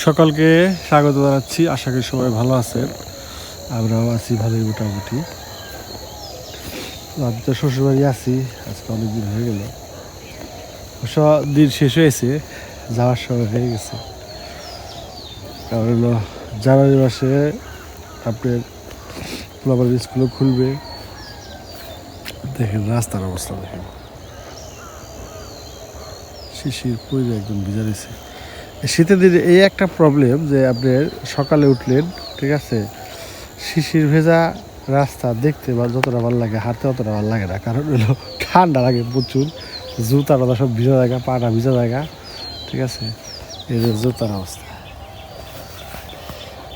সকলকে স্বাগত জানাচ্ছি। আশা করি সবাই ভালো আছেন, আমরাও আছি ভালোই মোটামুটি। আমি তো শ্বশুরবাড়ি আছি, আজকে অনেকদিন হয়ে গেল। সব দিন শেষ হয়েছে, যাওয়ার সময় হয়ে গেছে। কারণ হলো জানুয়ারি মাসে আপনার পোলাপার স্কুলও খুলবে। দেখেন রাস্তার অবস্থা, দেখেন শিশির পড়ে একদম ভিজা দিছে। শীতের দিনে এই একটা প্রবলেম যে আপনার সকালে উঠলেন, ঠিক আছে, শিশির ভেজা রাস্তা দেখতে বা যতটা ভালো লাগে, হাঁটতে অতটা ভালো লাগে না। কারণ হলো ঠান্ডা লাগে প্রচুর, জুতার সব ভিজা জায়গা, পাটা ভিজা জায়গা, ঠিক আছে, এই যে জুতার অবস্থা।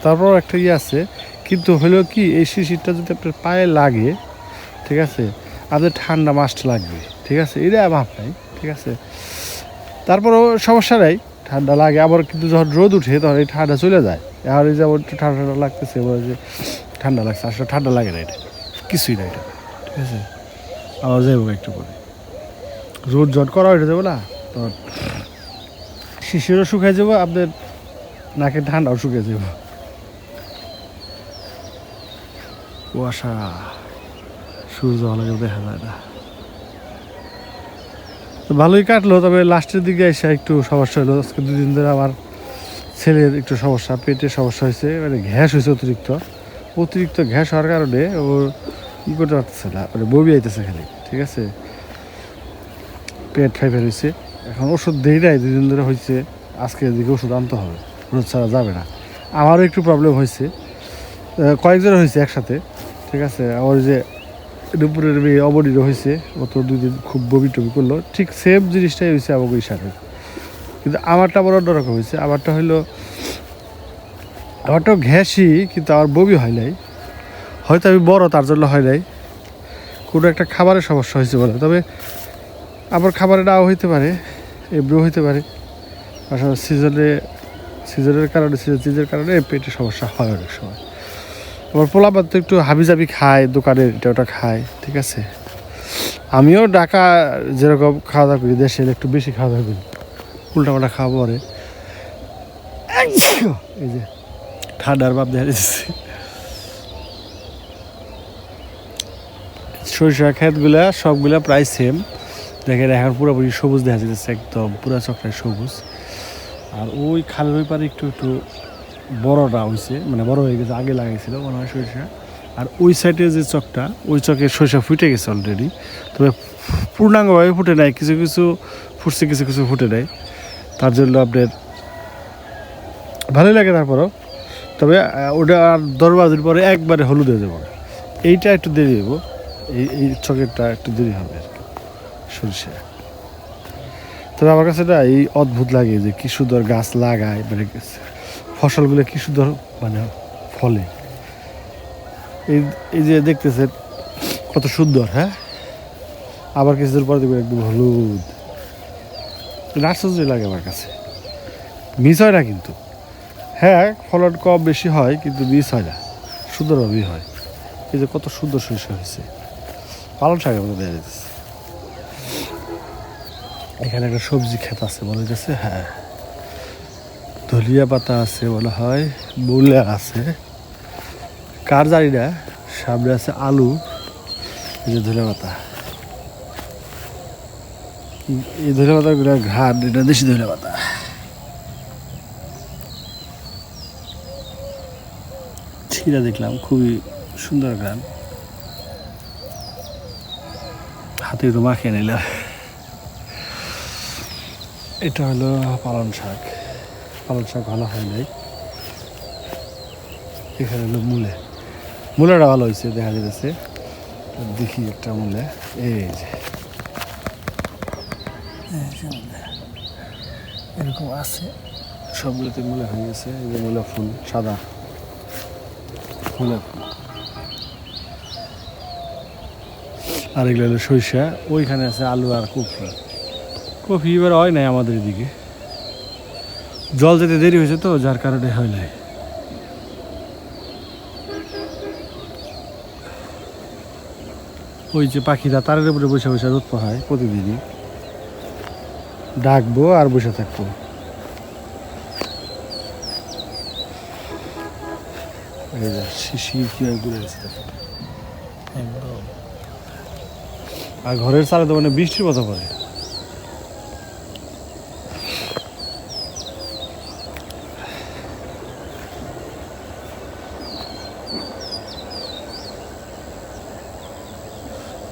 তারপর একটা আছে, কিন্তু হলো কি এই শিশিরটা যদি আপনার পায়ে লাগে, ঠিক আছে, আপনার ঠান্ডা মাস্ট লাগবে, ঠিক আছে, এটা ভাব নাই, ঠিক আছে। তারপরও সমস্যা নাই, ঠান্ডা লাগে। আবার কিন্তু যখন রোদ উঠে তখন এই ঠান্ডা চলে যায়। আর এই যেমন একটু ঠান্ডা ঠান্ডা লাগতেছে, বলে যে ঠান্ডা লাগছে, আসলে ঠান্ডা লাগে না, এটা কিছুই না, এটা ঠিক আছে। আবার যাবো একটু করে রোদ জট করা হয়ে যাবো না, তখন শিশিরও শুকাই যাবো, আপনার নাকে ঠান্ডাও শুকিয়ে যাবো। কুয়াশা, সূর্য অনেক দেখা যায় না। তো ভালোই কাটলো, তবে লাস্টের দিকে এসে একটু সমস্যা হলো। আজকে দুদিন ধরে আমার ছেলের একটু সমস্যা, পেটের সমস্যা হয়েছে, মানে গ্যাস হয়েছে অতিরিক্ত গ্যাস হওয়ার কারণে ও ই করতে পারতেছে না, মানে বমি আইতেছে খালি, ঠিক আছে, পেট ফাইফার হয়েছে। এখন ওষুধ দেই নাই, দুদিন ধরে হয়েছে। আজকে এদিকে ওষুধ আনতে হবে, ওষুধ ছাড়া যাবে না। আমারও একটু প্রবলেম হয়েছে, কয়েকজনের হয়েছে একসাথে, ঠিক আছে। আমার যে দুপুরের মেয়ে অবনীরও হয়েছে, ও তো দুদিন খুব বমি টমি করলো, ঠিক সেম জিনিসটাই হয়েছে আমাকে সাথে। কিন্তু আমারটা বড় অন্যরকম হয়েছে। আমারটাও ঘ্যাসই, কিন্তু আমার বমি হয় নাই। হয়তো আমি বড়, তার জন্য হয় নাই, কোনো একটা খাবারের সমস্যা হয়েছে বলে। তবে আবার খাবারে নাও হইতে পারে, এমনিও হইতে পারে। আসলে সিজনের কারণে, সিজনের কারণে পেটের সমস্যা হয় অনেক সময়। আবার পোলাপাত তো একটু হাবিজাবি খায়, দোকানের এটা ওটা খায়, ঠিক আছে। আমিও ঢাকা যেরকম খাওয়া দাওয়া করি, দেশে একটু বেশি খাওয়া দাওয়া করি, উল্টাপাল্টা খাওয়া পরে এই যে ঠান্ডার ভাব দেখা যাচ্ছে। সরিষা ক্ষেতগুলা সবগুলা প্রায় সেম, দেখেন এখন পুরোপুরি সবুজ দেখা যাচ্ছে, একদম পুরা চকটায় সবুজ। আর ওই খালের ওই পারে একটু একটু বড়টা হয়েছে, মানে বড় হয়ে গেছে, আগে লাগাইছিল মনে হয় সরিষা। আর ওই সাইডে যে চকটা, ওই চকে সরিষা ফুটে গেছে অলরেডি, তবে পূর্ণাঙ্গভাবে ফুটে নাই, কিছু কিছু ফুটছে, কিছু কিছু ফুটে নাই। তার জন্য আপনার ভালোই লাগে। তারপরও তবে ওটা আর 10 দিন পরে একবারে হলুদ হয়ে যাবো। এইটা একটু দেরি হবো, এই চকেরটা একটু দেরি হবে আর কি, সরিষা। তবে আমার কাছে না এই অদ্ভুত লাগে যে কি সুন্দর গাছ লাগায়, মানে ফসলগুলো কি সুন্দর মানে ফলে। এই যে দেখতেছেন কত সুন্দর, হ্যাঁ, আবার কিছুদিন পরে দেখবেন একদম হলুদ। আশ্চর্য লাগে আমার কাছে, মিস হয় না কিন্তু। হ্যাঁ, ফলন কম বেশি হয়, কিন্তু মিস হয় না, সুন্দরভাবেই হয়। এই যে কত সুন্দর সরিষা হয়েছে, পালং শাকের মতো দেখা যাচ্ছে। এখানে একটা সবজি ক্ষেত আছে বলা যাচ্ছে, হ্যাঁ, ধনিয়া পাতা আছে মনে হয়, মূলা আছে, কার জানি না। সামনে আছে আলু, এই যে ধনিয়া পাতা, এই ধনিয়া পাতাগুলো ঘাট, এটা দেশি ধনিয়া পাতা। ছিঁড়া দেখলাম, খুবই সুন্দর গান, হাতে একটু মাখিয়ে নিলাম। এটা হলো পালং শাক ভালো হয় নাই। এখানে হলো মূলাটা ভালো হয়েছে দেখা যাচ্ছে। দেখি একটা মূলা, এই যে এরকম আছে, সবগুলোতে মূলা হয়ে গেছে। এই যে মূলা ফুল, সাদা মূলা ফুল। আর এগুলো হলো সরিষা। ওইখানে আছে আলু আর কফি এবার হয় নাই আমাদের এদিকে, জল যেতে দেরি হয়েছে তো, যার কারণে হয় নাই। ওই যে পাখিরা তারের উপরে বসে বসে রোদ পোহায় প্রতিদিনই, ডাকবো আর বসে থাকবো। এই যে শিশির কীভাবে ঘুরে গেছে দেখেন একদম। আর ঘরের চালে তো মানে বৃষ্টির মতো পড়ে।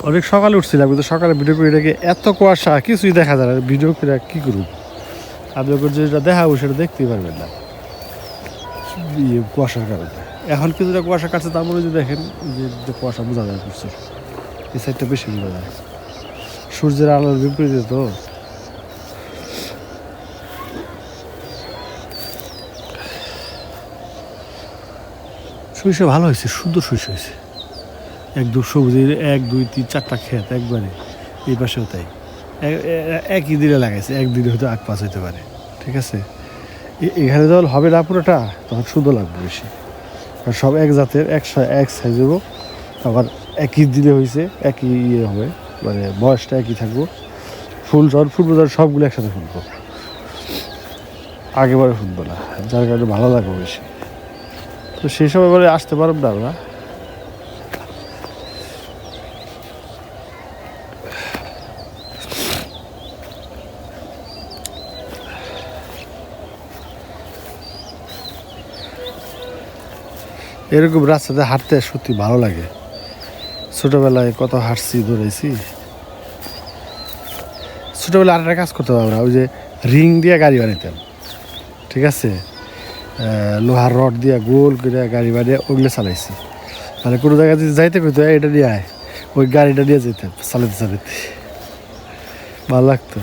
অনেক সকালে উঠছিলাম কিন্তু সকালে ভিডিও করে রেখে এত কুয়াশা কিছুই দেখা যায় না, ভিডিও করে কী করুন আপনাদের যেটা দেখাবো সেটা দেখতেই পারবেন না কুয়াশার কারণে। এখন কিছুটা কুয়াশা কাটছে, তারপরে যদি দেখেন যে কুয়াশা বোঝা যায় প্রচুর, এই সাইডটা বেশি বোঝা যায়, সূর্যের আলোর বিপরীতে তো। সরিষা ভালো হয়েছে, সুন্দর সরিষা হয়েছে, একদম সবুজের 1 2 3 4টা ক্ষেত একবারে, এই পাশেও তাই একই দিনে লাগাইছে, একদিনে হয়তো 8 5 হইতে পারে, ঠিক আছে। এখানে যখন হবে না পুরোটা তখন সুন্দর লাগবে বেশি, কারণ সব এক জাতের এক সাইজ হবো, আবার একই দিনে হয়েছে, একই ইয়ে হবে, মানে বয়সটা একই থাকবো, ফুল যখন ফুটবো তখন সবগুলো একসাথে ফুটবো, আগেবারে ফুটবো না, যার কারণে ভালো লাগবে বেশি। তো সেই সময় বলে আসতে পারব না আমরা। এরকম রাস্তাতে হাঁটতে সত্যি ভালো লাগে, ছোটোবেলায় কত হাঁটছি দৌড়াইছি। ছোটোবেলায় আরেকটা কাজ করতাম আমরা, ওই যে রিং দিয়ে গাড়ি বানাইতাম, ঠিক আছে, লোহার রড দিয়ে গোল করে গাড়ি বানিয়ে ওগুলো চালাইছি, মানে কোনো জায়গায় যদি যাইতে পেতো এটা নিয়ে আয়, ওই গাড়িটা নিয়ে যেতাম চালাতে চালাতে, ভালো লাগতো।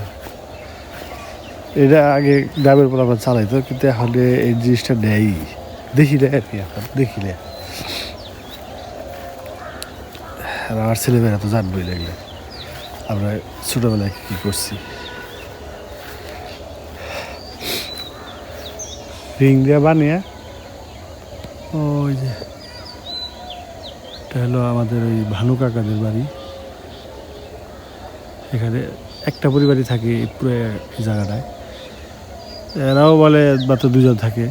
এটা আগে গ্রামের পর আমরা চালাইতো, কিন্তু এখন এই জিনিসটা নেই, দেখি না আর কি, এখন দেখি না। আর আমার ছেলেমেয়েরা তো জানবই লাগলে আমরা ছোটোবেলায় কী করছি। রিং দিয়ে বানিয়ে ওই যে এটা হলো আমাদের ওই ভানু কাকাদের বাড়ি, এখানে একটা পরিবারই থাকে এই পুরো জায়গাটায়, এরাও বলে মাত্র 2 জন থাকে।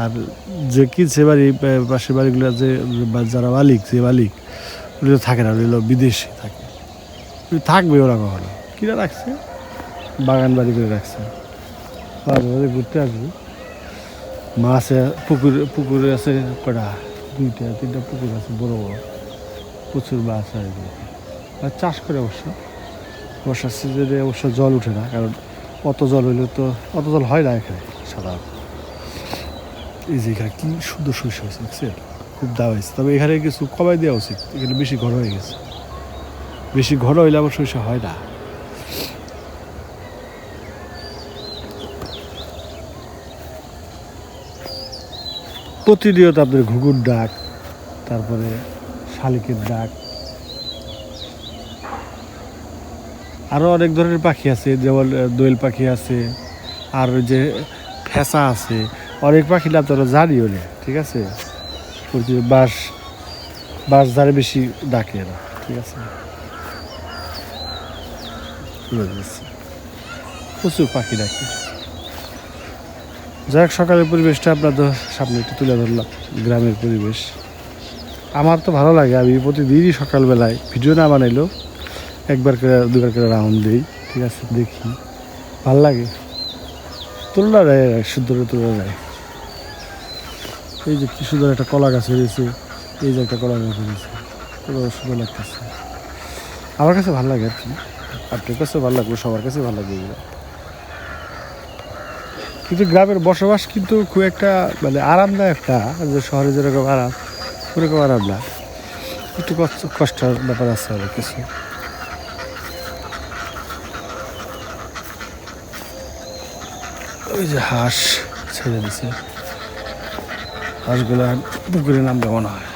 আর যে কিনছে বাড়ি, পাশের বাড়িগুলো যে যারা মালিক, যে মালিক ওগুলো থাকে না, ওগুলো বিদেশে থাকে, থাকবে ওরা কখনো কিনে রাখছে, বাগান বাড়ি করে রাখছে, মাঝে মাঝে ঘুরতে আসবে। মাছ পুকুরে আছে কটা, 2টা 3টা পুকুর আছে বড় বড়, প্রচুর মাছ হয়, আর চাষ করে অবশ্য। বর্ষার সিজনে অবশ্য জল উঠে না, কারণ অত জল হইলে তো অত জল হয় না এখানে সাধারণত। এই যে এখানে কী সুন্দর শস্য হয়েছে দেখছে, খুব দাম হয়েছে, তবে এখানে কিছু কমাই দেওয়া উচিত, এখানে বেশি ঘন হয়ে গেছে, বেশি ঘন হইলে আবার শস্য হয় না। প্রতিনিয়ত আপনার ঘুঘুর ডাক, তারপরে শালিকের ডাক, আরও অনেক ধরনের পাখি আছে, যেমন দোয়েল পাখি আছে, আর ওই যে ফেঁসা আছে, অনেক পাখি নাম তো জানিও না, ঠিক আছে। ওই যে বাঁশ ধারে বেশি ডাকে এরা, ঠিক আছে, প্রচুর পাখি ডাকে। যাই হোক, সকালের পরিবেশটা আপনাদের সামনে একটু তুলে ধরলাম, গ্রামের পরিবেশ। আমার তো ভালো লাগে, আমি প্রতিদিনই সকালবেলায় ভিডিও না বানাইলেও 1বার করে 2বার করে রাউন্ড দিই, ঠিক আছে, দেখি ভাল লাগে, তুলনা নেয় সুন্দর তুলনা নেয়। এই যে কি সুন্দর একটা কলা গাছ হয়েছে, এই যে একটা কলা গাছ হয়েছে, পুরো সুন্দর লাগতেছে, আমার কাছে ভালো লাগে আর কি, আপনার কাছে ভালো লাগবে, সবার কাছে ভালো লাগবে এগুলো। কিন্তু গ্রামের বসবাস কিন্তু খুব একটা মানে আরামদায়ক না, যে শহরে যেরকম আরাম ওরকম আরাম না, একটু কষ্টের ব্যাপার আছে অনেক কিছু। ওই যে হাঁস ছেড়ে দিছে, হাঁসগুলো পুকুরে নামবে মনে হয়।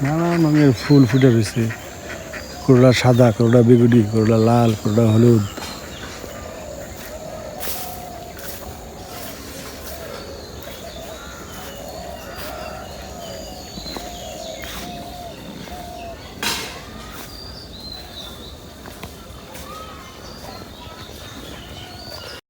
নানা রঙের ফুল ফুটে রয়েছে, কোনোটা সাদা, কোনোটা বেগুনি, কোনোটা লাল, কোনোটা হলুদ,